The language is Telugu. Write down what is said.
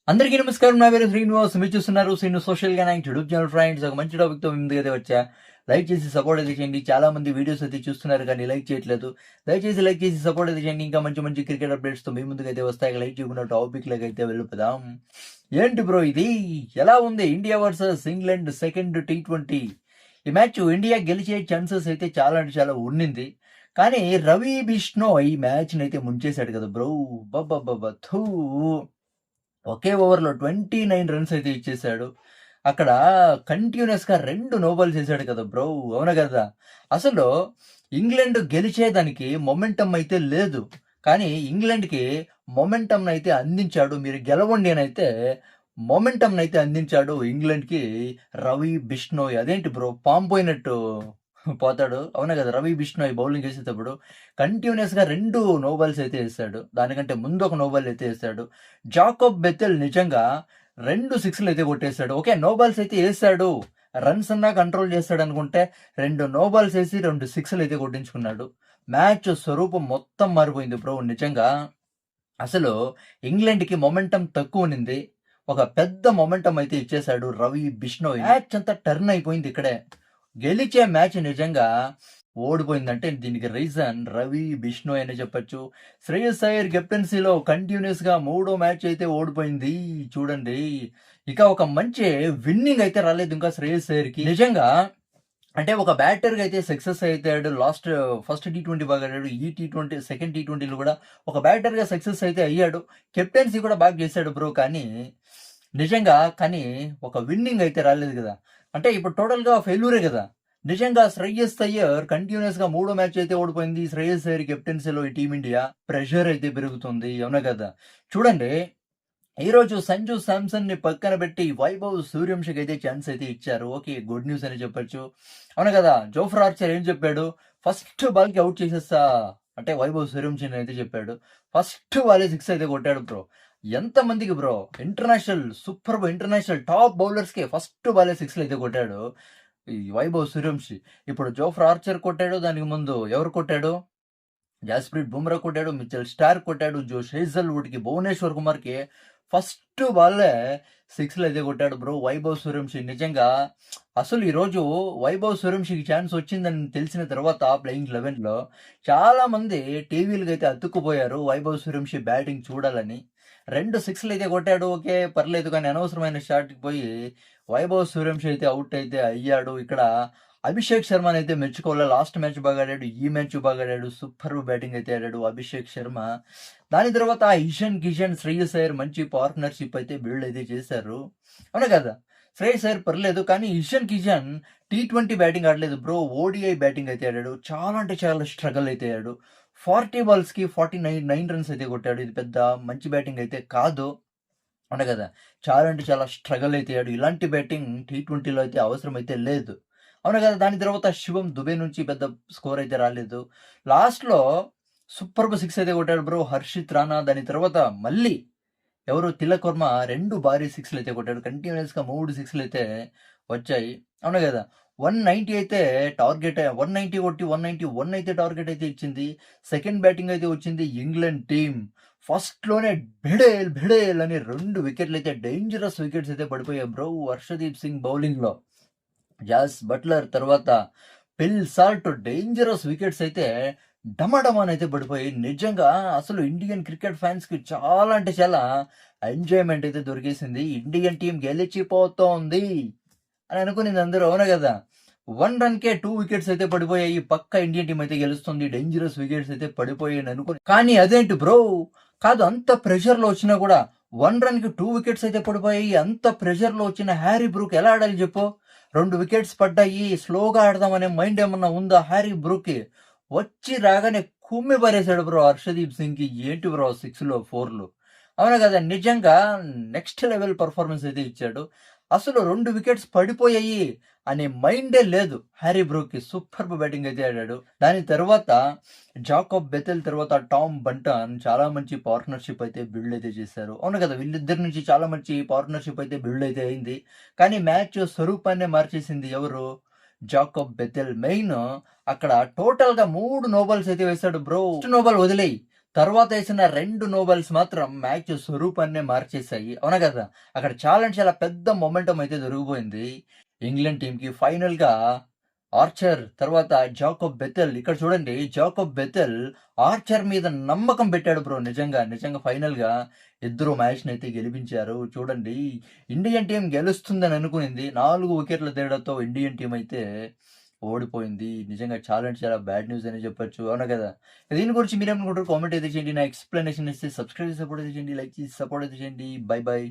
అందరికీ నమస్కారం. నా పేరు శ్రీనివాస్. మీరు చూస్తున్నారు శ్రీను సోషల్ గైనాంగ్ యూట్యూబ్ ఛానల్. ఫ్రెండ్స్, ఒక మంచి టాపిక్తో మీ ముందుకైతే వచ్చా. లైక్ చేసి సపోర్ట్ అయితే చేయండి. చాలా మంది వీడియోస్ అయితే చూస్తున్నారు కానీ లైక్ చేయట్లేదు. దయచేసి లైక్ చేసి సపోర్ట్ అయితే చేయండి. ఇంకా మంచి మంచి క్రికెట్ అప్డేట్స్తో మీ ముందుకైతే వస్తాయి. లైక్ చేయకుండా టాపిక్లోకి అయితే వెళ్ళిపోదాం. ఏంటి బ్రో ఇది? ఎలా ఉంది India versus England second T20? ఈ మ్యాచ్ ఇండియా గెలిచే ఛాన్సెస్ అయితే చాలా అంటే చాలా ఉండింది. కానీ రవి బిష్ణోయ్ ఈ మ్యాచ్ని అయితే ముంచేశాడు కదా బ్రో. బబ్బబ్బబ్బా థూ. ఒకే ఓవర్‌లో 29 రన్స్ అయితే ఇచ్చేసాడు. అక్కడ కంటిన్యూయస్‌గా 2 నో బాల్స్ ఏసాడు కదా బ్రో! అవునా కదా! అసలు ఇంగ్లాండ్ గెలిచేదానికి మొమెంటమ్ అయితే లేదు. కానీ ఇంగ్లాండ్‌కి మొమెంటమ్‌నైతే అందించాడు. మీరు గెలవండి అనైతే మొమెంటమ్‌నైతే అందించాడు ఇంగ్లాండ్‌కి రవి బిష్ణోయ్. అదేంటి బ్రో పాము పోయినట్టు పోతాడు. అవునా కదా! రవి బిష్ణోయ్ బౌలింగ్ ఏసేటప్పుడు కంటిన్యూయస్‌గా 2 నో బాల్స్ అయితే ఏసాడు. దానికంటే ముందు ఒక నో బాల్ అయితే ఏసాడు. జాకోబ్ బెథెల్ నిజంగా 2 సిక్స్‌లు అయితే కొట్టేసాడు. ఓకే. నో బాల్స్ అయితే ఏసాడు. రన్స్ అన్నా కంట్రోల్ చేస్తాడనుకుంటే 2 నో బాల్స్ ఏసి 2 సిక్స్‌లు అయితే కొట్టించుకున్నాడు. మ్యాచ్ స్వరూపం మొత్తం మారిపోయింది బ్రో నిజంగా. అసలు ఇంగ్లాండ్‌కి మొమెంటమ్ తక్కువుండింది. ఒక పెద్ద మొమెంటమ్ అయితే ఇచ్చేసాడు రవి బిష్ణోయ్. మ్యాచ్ అంతా టర్న్ అయిపోయింది ఇక్కడే. గెలిచే మ్యాచ్ నిజంగా ఓడిపోయిందంటే దీనికి రీజన్ రవి బిష్ణోయ్ అనే చెప్పొచ్చు. శ్రేయస్ అయ్యర్ కెప్టెన్సీలో కంటిన్యూస్‌గా మూడో మ్యాచ్ అయితే ఓడిపోయింది. చూడండి. ఇక ఒక మంచి విన్నింగ్ అయితే రాలేదు ఇంకా శ్రేయస్ అయ్యర్‌కి. నిజంగా అంటే ఒక బ్యాటర్‌గా అయితే సక్సెస్ అయితాడు. ఫస్ట్ T20 బాగా ఆడాడు. ఈ T20 సెకండ్ T20లో కూడా ఒక బ్యాటర్‌గా సక్సెస్ అయితే అయ్యాడు. కెప్టెన్సీ కూడా బాగా చేశాడు బ్రో. కానీ ఒక విన్నింగ్ అయితే రాలేదు కదా! అంటే ఇప్పుడు టోటల్‌గా ఫెయిల్యూరే కదా! నిజంగా శ్రేయస్ అయ్యర్ కంటిన్యూయస్‌గా మూడో మ్యాచ్ అయితే ఓడిపోయింది. శ్రేయస్ అయ్యర్ కెప్టెన్సీలో ఈ టీమిండియా ప్రెషర్ అయితే పెరుగుతుంది. అవునా కదా! చూడండి. ఈరోజు సంజు శాంసన్‌ని పక్కన పెట్టి వైభవ్ సూర్యవంశీకి అయితే ఛాన్స్ అయితే ఇచ్చారు. ఓకే. గుడ్ న్యూస్ అని చెప్పొచ్చు. అవును కదా! జోఫ్రా ఆర్చర్ ఏం చెప్పాడు? ఫస్ట్ బాల్‌కి ఔట్ చేసేస్తా అంటే వైభవ్ సూర్యవంశీని అయితే చెప్పాడు. ఫస్ట్ బాలే 6 అయితే కొట్టాడు బ్రో. ఎంతమందికి బ్రో ఇంటర్నేషనల్ టాప్ బౌలర్స్‌కే ఫస్ట్ బాలే 6లు అయితే కొట్టాడు. ఈ వైభవ్ సూర్యవంశీ. ఇప్పుడు జోఫ్రా ఆర్చర్ కొట్టాడు. దానికి ముందు ఎవరు కొట్టాడు? జాస్ప్రీత్ బుమ్రా కొట్టాడు. మిచెల్ స్టార్క్ కొట్టాడు. జోష్ హేజల్‌వుడ్‌కి, భువనేశ్వర్ కుమార్‌కి ఫస్ట్ బాల్లే 6లు అయితే కొట్టాడు బ్రో వైభవ్ సూర్యవంశీ. నిజంగా అసలు ఈరోజు వైభవ్ సూర్యవంశీకి ఛాన్స్ వచ్చిందని తెలిసిన తర్వాత ప్లేయింగ్ 11లో చాలామంది టీవీలకైతే అతుక్కుపోయారు వైభవ్ సూర్యవంశీ బ్యాటింగ్ చూడాలని. 2 6లు అయితే కొట్టాడు. ఓకే. పర్లేదు. కానీ అనవసరమైన షాట్‌కి పోయి వైభవ్ సూర్యవంశీ అయితే అవుట్ అయితే అయ్యాడు. ఇక్కడ అభిషేక్ శర్మనైతే మెచ్చుకోవాలా. లాస్ట్ మ్యాచ్ బాగా ఆడాడు. ఈ మ్యాచ్ బాగా ఆడాడు. సూపర్బ్ బ్యాటింగ్ అయితే ఆడాడు అభిషేక్ శర్మ. దాని తర్వాత ఇషాన్ కిషన్, శ్రేయస్ అయ్యర్ మంచి పార్ట్నర్‌షిప్ అయితే బిల్డ్ అయితే చేశారు. అవునా కదా! శ్రేయస్ అయ్యర్ పర్లేదు. కానీ ఇషాన్ కిషన్ T20 బ్యాటింగ్ ఆడలేదు బ్రో. ఓడీఐ బ్యాటింగ్ అయితే ఆడాడు. చాలా అంటే చాలా స్ట్రగల్ అయితే అయ్యాడు. 40 బాల్స్‌కి 9 రన్స్ అయితే కొట్టాడు. ఇది పెద్ద మంచి బ్యాటింగ్ అయితే కాదు. అవునా కదా! చాలా అంటే చాలా స్ట్రగల్ అయితే అయ్యాడు. ఇలాంటి బ్యాటింగ్ T20లో అయితే అవసరం అయితే లేదు. అవునా కదా! దాని తర్వాత శివం దుబే నుంచి పెద్ద స్కోర్ అయితే రాలేదు. లాస్ట్‌లో సూపర్బ్ 6 అయితే కొట్టాడు బ్రో హర్షిత్ రాణా. దాని తర్వాత మళ్ళీ ఎవరు తిలక్ వర్మ 2 భారీ 6లు అయితే కొట్టాడు. కంటిన్యూయస్‌గా 3 6లు అయితే వచ్చాయి. అవునా కదా! 190 అయితే టార్గెట్ 190 కొట్టి 191 అయితే టార్గెట్ అయితే ఇచ్చింది. సెకండ్ బ్యాటింగ్ అయితే వచ్చింది ఇంగ్లాండ్ టీమ్. ఫస్ట్‌లోనే భెడేల్ అని 2 వికెట్‌లు అయితే డేంజరస్ వికెట్స్ అయితే పడిపోయాయి బ్రో హర్షదీప్ సింగ్ బౌలింగ్‌లో. జాస్ బట్లర్ తర్వాత పిల్ సాల్ట్ డేంజరస్ వికెట్స్ అయితే డమాడమానైతే పడిపోయాయి. నిజంగా అసలు ఇండియన్ క్రికెట్ ఫ్యాన్స్‌కి చాలా అంటే చాలా ఎంజాయ్‌మెంట్ అయితే దొరికేసింది. ఇండియన్ టీమ్ గెలిచిపోతోంది అని అనుకునింది అందరూ. అవునా కదా! 1 రన్‌కే 2 వికెట్స్ అయితే పడిపోయాయి. పక్కా ఇండియన్ టీమ్ అయితే గెలుస్తుంది. డేంజరస్ వికెట్స్ అయితే పడిపోయాయని అనుకుని కానీ అదేంటి బ్రో! కాదు అంత ప్రెషర్‌లో వచ్చినా కూడా 1 రన్‌కి 2 వికెట్స్ అయితే పడిపోయాయి. అంత ప్రెషర్‌లో వచ్చిన హ్యారీ బ్రూక్ ఎలా ఆడాలి చెప్పు? 2 వికెట్స్ పడ్డాయి. స్లోగా ఆడదామనే మైండ్ ఏమన్నా ఉందా హ్యారీ బ్రూక్‌కి? వచ్చి రాగానే కుమ్మి పారేసాడు బ్రో హర్షదీప్ సింగ్‌కి. ఏంటి బ్రో 6లు, 4లు. అవునా కదా! నిజంగా నెక్స్ట్ లెవెల్ పెర్ఫార్మన్స్ అయితే ఇచ్చాడు. అసలు 2 వికెట్స్ పడిపోయాయి అనే మైండే లేదు హ్యారీ బ్రూక్‌కి. సూపర్బ్ బ్యాటింగ్ అయితే ఆడాడు. దాని తర్వాత జాకోబ్ బెథెల్ తర్వాత టామ్ బంటన్ చాలా మంచి పార్ట్నర్‌షిప్ అయితే బిల్డ్ అయితే చేశారు. అవును కదా! వీళ్ళిద్దరి నుంచి చాలా మంచి పార్ట్నర్‌షిప్ అయితే బిల్డ్ అయితే అయింది. కానీ మ్యాచ్ స్వరూపాన్నే మార్చేసింది ఎవరు? Jacob Bethell. మెయిన్ అక్కడ టోటల్‌గా 3 నో బాల్స్ అయితే వేశాడు బ్రో. ఫస్ట్ నో బాల్ వదిలేయి. తర్వాత ఏసిన 2 నో బాల్స్ మాత్రం మ్యాచ్ స్వరూపాన్నే మార్చేశాయి. అవునా కదా! అక్కడ చాలా అంటే చాలా పెద్ద మొమెంటమ్ అయితే దొరికిపోయింది. ఇంగ్లాండ్ టీమ్‌కి ఫైనల్‌గా ఆర్చర్ తర్వాత జాకోబ్ బెథెల్ ఇక్కడ చూడండి జాకోబ్ బెథెల్ ఆర్చర్ మీద నమ్మకం పెట్టాడు బ్రో నిజంగా. నిజంగా ఫైనల్‌గా ఇద్దరు మ్యాచ్‌నైతే గెలిపించారు. చూడండి ఇండియన్ టీమ్ గెలుస్తుందని అనుకునింది. 4 వికెట్ల తేడాతో ఇండియన్ టీమ్ అయితే ఓడిపోయింది. నిజంగా చాలా అంటే చాలా బ్యాడ్ న్యూస్ అనే చెప్పొచ్చు. అవునా కదా! దీని గురించి మీరేమనుకుంటారు? కామెంట్ అయితే చేయండి. నా ఎక్స్‌ప్లనేషన్ ఇస్తే సబ్స్క్రైబ్ చేసి సపోర్ట్ అయితే చేయండి. లైక్ చేసి సపోర్ట్ అయితే చేయండి. By by.